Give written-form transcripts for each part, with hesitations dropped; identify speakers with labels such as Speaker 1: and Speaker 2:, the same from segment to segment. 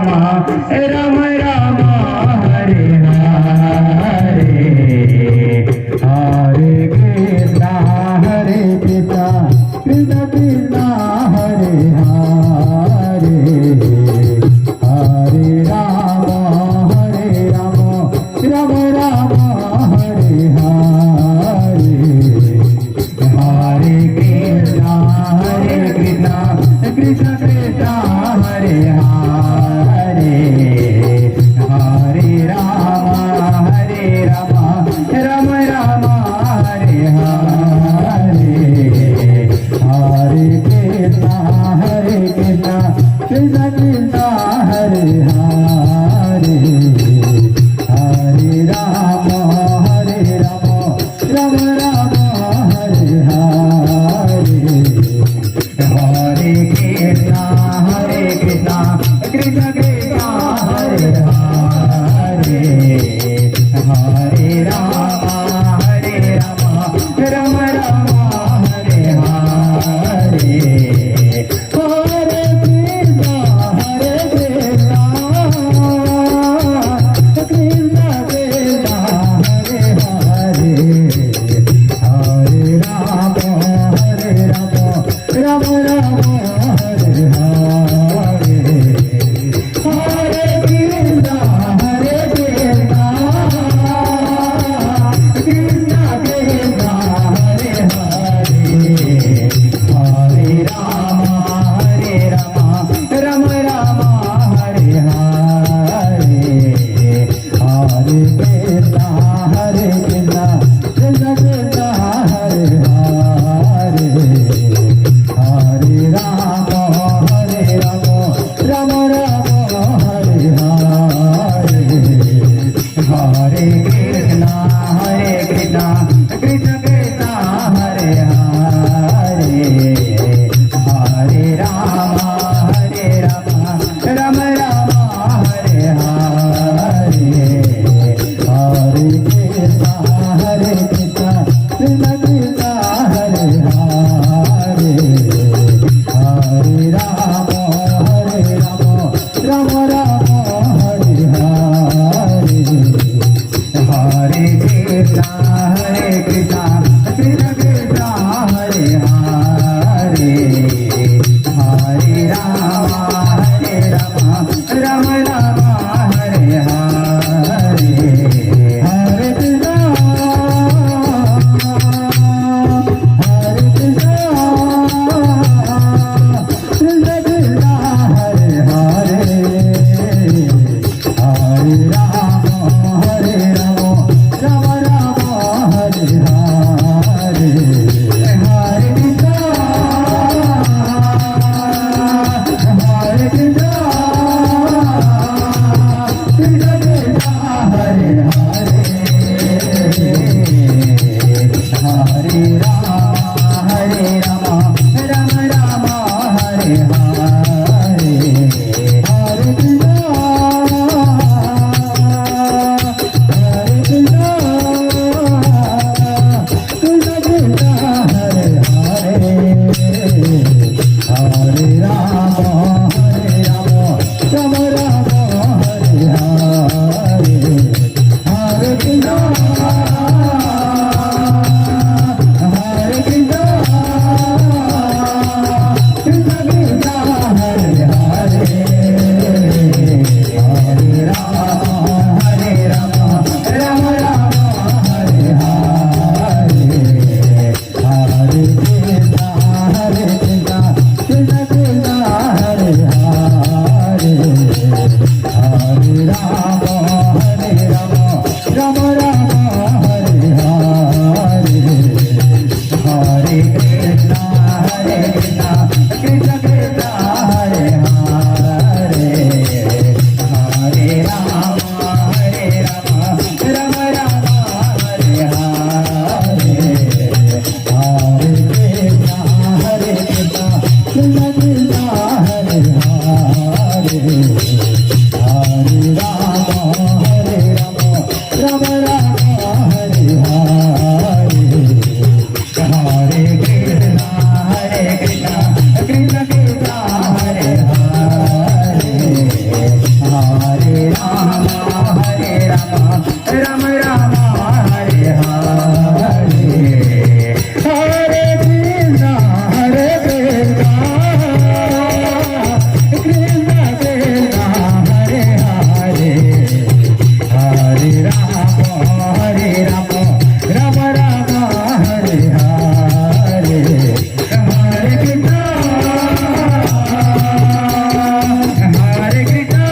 Speaker 1: Ram Ram Hare Hare Hare Krishna Krishna Krishna Hare Hare Hare Ram Ram Ram Hare Hare Hare Krishna Krishna Krishna Hare Hare Hare Ram Ram Ram Hare Hare Hare Krishna Krishna Krishna Hare Hare Hare Ram Ram Ram Hare Hare Hare Krishna Krishna Krishna Hare Hare Hare Ram Ram Ram Hare Hare Hare Krishna Krishna Krishna Hare Hare Hare Ram Ram Ram Hare Hare Hare Krishna Krishna Krishna Hare Hare Hare Ram Ram Ram Hare Hare Hare Krishna Krishna Krishna Hare Hare Hare Ram Ram Ram Hare Hare Hare Krishna Krishna Krishna Hare Hare Hare Ram Ram Ram Hare Hare Hare Krishna Krishna Krishna Hare Hare Hare Ram Ram Ram Hare Hare Hare Krishna Krishna Krishna Hare Hare Hare Ram Ram Ram Hare Hare Hare Krishna Hare Krishna Krishna Krishna Hare Hare Hare Ram Ram Ram Hare Hare Hare Krishna Hare Krishna Krishna Krishna Hare Hare Hare Ram Ram Ram Hare Hare Hare Krishna Hare Krishna Krishna Krishna Hare Hare Hare Ram Ram Ram Hare Hare Hare Krishna Hare Krishna Krishna Krishna Hare Hare Hare Ram Ram Ram Hare Hare Hare Krishna Krishna Krishna Hare Hare Hare Ram Ram Ram Hare Hare Hare Krishna Krishna Krishna Hare Hare Hare Ram Ram Ram Hare Hare Hare Krishna Krishna Krishna Hare Hare Hare Ram Ram Ram Hare Hare Hare Krishna Krishna Krishna Hare Hare Hare Krishna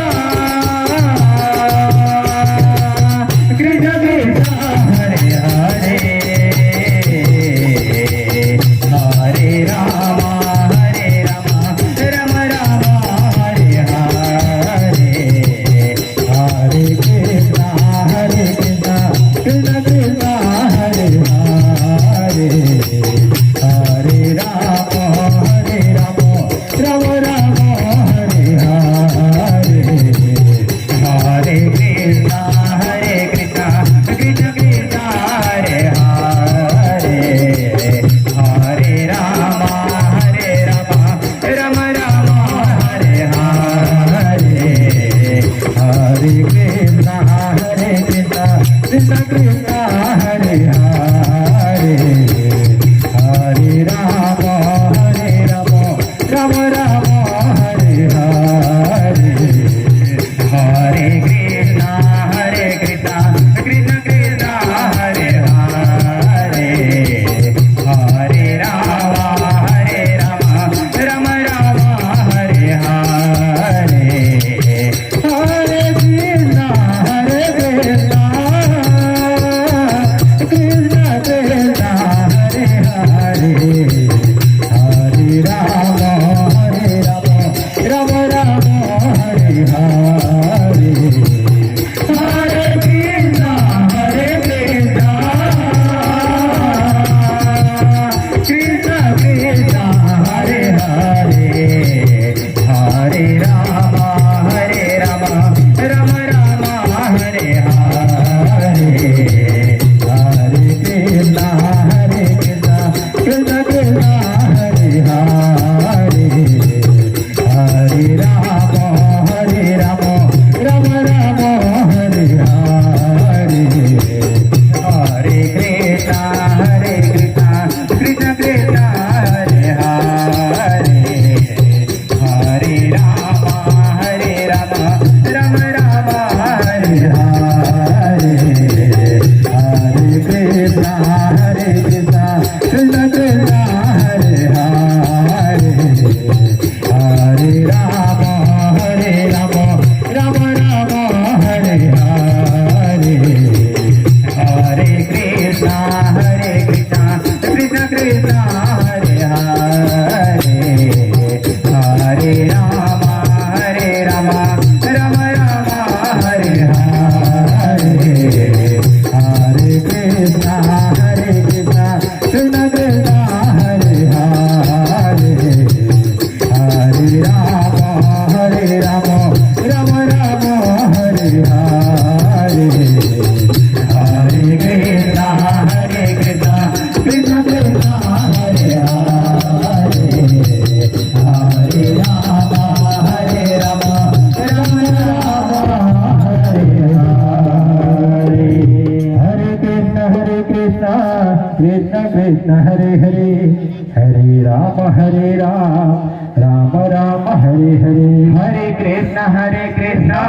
Speaker 1: Krishna Krishna Hare Hare Hare Ram Ram Ram Hare Hare Hare Krishna Krishna Krishna Hare Hare Hare Ram Ram Ram Hare Hare Hare Krishna Krishna Krishna Hare Hare Hare Ram Ram Ram Hare Hare Hare Krishna Krishna Krishna Hare Hare Hare Ram Ram Ram Hare Hare Hare Krishna Krishna Krishna Hare Hare Hare Ram Ram Ram Hare Hare Hare Krishna Krishna Krishna Krishna Hare Hare Hare Ram Ram Ram Hare Hare Hare Krishna Krishna Krishna Krishna Hare Hare Hare Ram Ram Ram Hare Hare Hare Krishna Krishna Krishna Hare Hare Hare Ram Ram Ram Hare Hare Hare Krishna Krishna Krishna Hare Hare Hare Ram Ram Ram Hare Hare Hare Krishna Krishna Krishna Hare Hare Hare Ram Ram Ram Hare Hare Hare Krishna Krishna Krishna Hare Hare Hare Ram Ram Ram Hare Hare Hare Krishna Krishna Krishna Hare Hare Hare Ram Ram Ram Hare Hare Hare Krishna Krishna Krishna Hare Hare Hare Ram Ram Ram Hare Hare Hare Krishna Krishna Krishna Hare Hare Hare Ram Ram Ram Hare Hare Hare Krishna